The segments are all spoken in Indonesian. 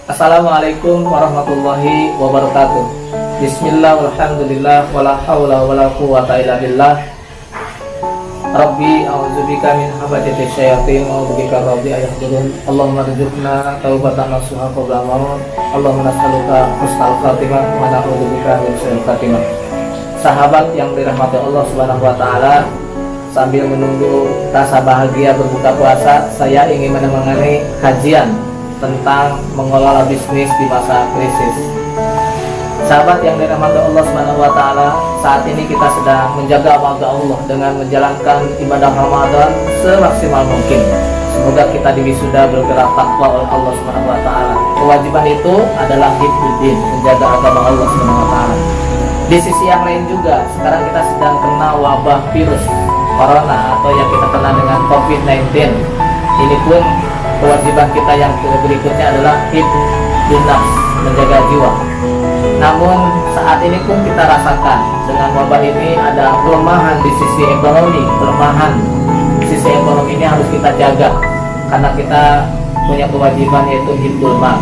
Assalamualaikum warahmatullahi wabarakatuh. Bismillah walhamdulillah wala haula wala quwwata illa billah. Rabbi a'udzubika min hamazati syayatin wa a'udzubika rabbi ayahdurun. Allahumma rzuqna taubatan nasuha qabla maut. Allahumma nas'aluka husnal khatimah wa na'udzubika min su'il khatimah. Sahabat yang dirahmati Allah Subhanahu wa taala, sambil menunggu rasa bahagia berbuka puasa, saya ingin menemani kajian tentang mengelola bisnis di masa krisis. Sahabat yang dirahmati Allah Subhanahu wa taala, saat ini kita sedang menjaga amanah Allah dengan menjalankan ibadah Ramadan semaksimal mungkin. Semoga kita diwisuda bergerak takwa oleh Allah Subhanahu wa taala. Kewajiban itu adalah hifdzuddin, menjaga agama Allah Subhanahu wa taala. Di sisi yang lain juga, sekarang kita sedang kena wabah virus corona atau yang kita kenal dengan COVID-19. Ini pun kewajiban kita yang berikutnya adalah hifdzun nafs, menjaga jiwa. Namun saat ini pun kita rasakan dengan wabah ini ada pelemahan di sisi ekonomi. Pelemahan sisi ekonomi ini harus kita jaga karena kita punya kewajiban yaitu hifdzul mal.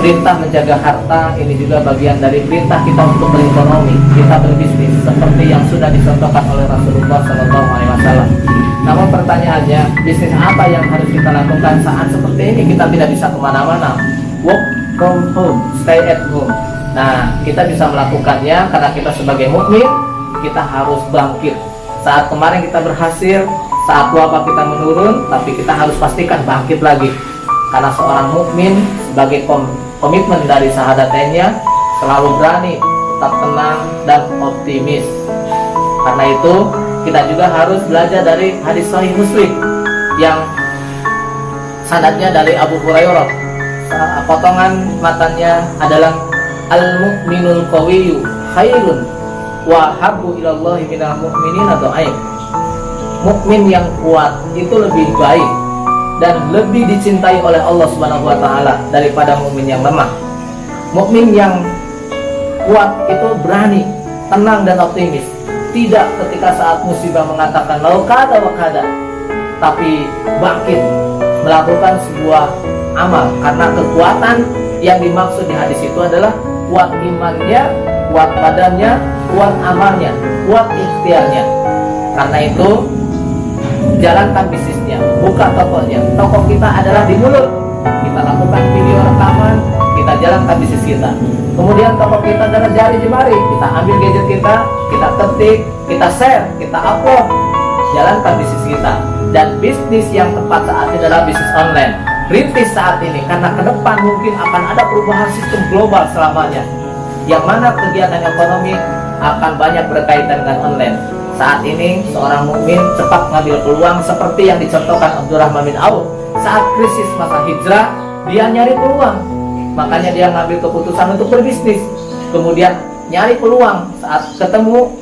Perintah menjaga harta ini juga bagian dari perintah kita untuk berekonomi, kita berbisnis seperti yang sudah dicontohkan oleh Rasulullah SAW. Namun pertanyaannya, bisnis apa yang harus kita lakukan saat seperti ini kita tidak bisa kemana-mana? Work from home, stay at home. Nah, kita bisa melakukannya karena kita sebagai mukmin kita harus bangkit. Saat kemarin kita berhasil, saat wabah kita menurun, tapi kita harus pastikan bangkit lagi. Karena seorang mukmin sebagai komitmen dari syahadatennya selalu berani, tetap tenang dan optimis. Karena itu kita juga harus belajar dari hadis Sahih Muslim yang sanadnya dari Abu Hurairah. Potongan matanya adalah al-mu'minul qawiyyu khairun wa habbu ilallahi minal mu'minina dha'if. Mukmin yang kuat itu lebih baik dan lebih dicintai oleh Allah Subhanahu wa taala daripada mukmin yang lemah. Mukmin yang kuat itu berani, tenang dan optimis. Tidak ketika saat musibah mengatakan lau kada wa kada, tapi bangkit melakukan sebuah amal, karena kekuatan yang dimaksud di hadis itu adalah kuat imannya, kuat badannya, kuat amalnya, kuat ikhtiarnya. Karena itu jalankan bisnisnya, buka tokonya. Toko kita adalah di mulut. Kita lakukan video rekaman, kita jalankan bisnis kita. Kemudian toko kita adalah jari jemari. Kita ambil gadget kita ketik, kita share, kita upload. Jalankan bisnis kita. Dan bisnis yang tepat saat ini adalah bisnis online. Rintis saat ini, karena ke depan mungkin akan ada perubahan sistem global selamanya, yang mana kegiatan ekonomi akan banyak berkaitan dengan online. Saat ini seorang mukmin cepat mengambil peluang seperti yang dicontohkan Abdurrahman bin Auf. Saat krisis masa hijrah, dia nyari peluang, makanya dia mengambil keputusan untuk berbisnis. Kemudian nyari peluang saat ketemu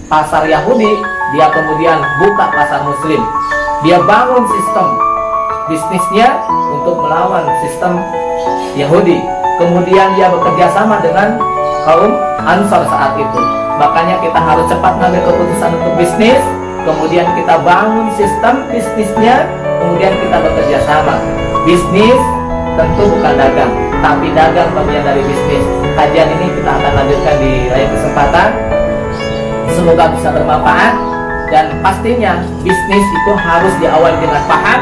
pasar Yahudi, dia kemudian buka pasar Muslim. Dia bangun sistem bisnisnya untuk melawan sistem Yahudi. Kemudian dia bekerja sama dengan kaum Ansor saat itu. Makanya kita harus cepat mengambil keputusan untuk bisnis, kemudian kita bangun sistem bisnisnya, kemudian kita bekerja sama. Bisnis tentu bukan dagang, tapi dagang bagian dari bisnis. Kajian ini kita akan lanjutkan di lain kesempatan. Semoga bisa bermanfaat, dan pastinya bisnis itu harus diawali dengan paham.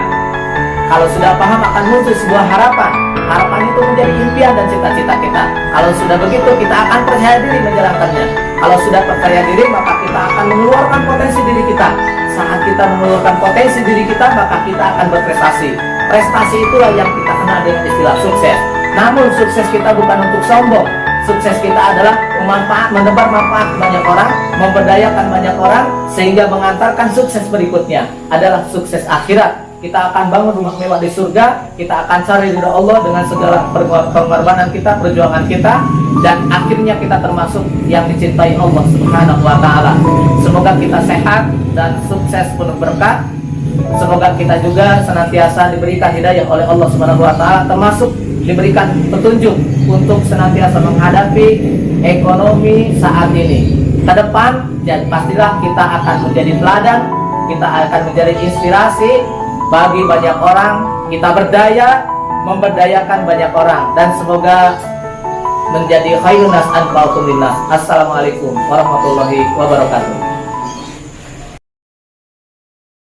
Kalau sudah paham akan muncul sebuah harapan. Harapan itu menjadi impian dan cita-cita kita. Kalau sudah begitu, kita akan percaya diri menjalankannya. Kalau sudah percaya diri, maka kita akan mengeluarkan potensi diri kita. Saat kita mengeluarkan potensi diri kita, maka kita akan berprestasi. Prestasi itulah yang kita kenal dengan istilah sukses. Namun sukses kita bukan untuk sombong. Sukses kita adalah menebar manfaat banyak orang, memberdayakan banyak orang, sehingga mengantarkan sukses berikutnya adalah sukses akhirat. Kita akan bangun rumah mewah di surga, kita akan cari ridha Allah dengan segala pengorbanan kita, perjuangan kita, dan akhirnya kita termasuk yang dicintai Allah Subhanahu wa taala. Semoga kita sehat dan sukses penuh berkah. Semoga kita juga senantiasa diberikan hidayah oleh Allah Subhanahu wa taala, termasuk diberikan petunjuk untuk senantiasa menghadapi ekonomi saat ini. Ke depan, dan pastilah kita akan menjadi teladan, kita akan menjadi inspirasi bagi banyak orang. Kita berdaya, memberdayakan banyak orang, dan semoga menjadi khairun nas anfa'ukum linnas. Assalamualaikum warahmatullahi wabarakatuh.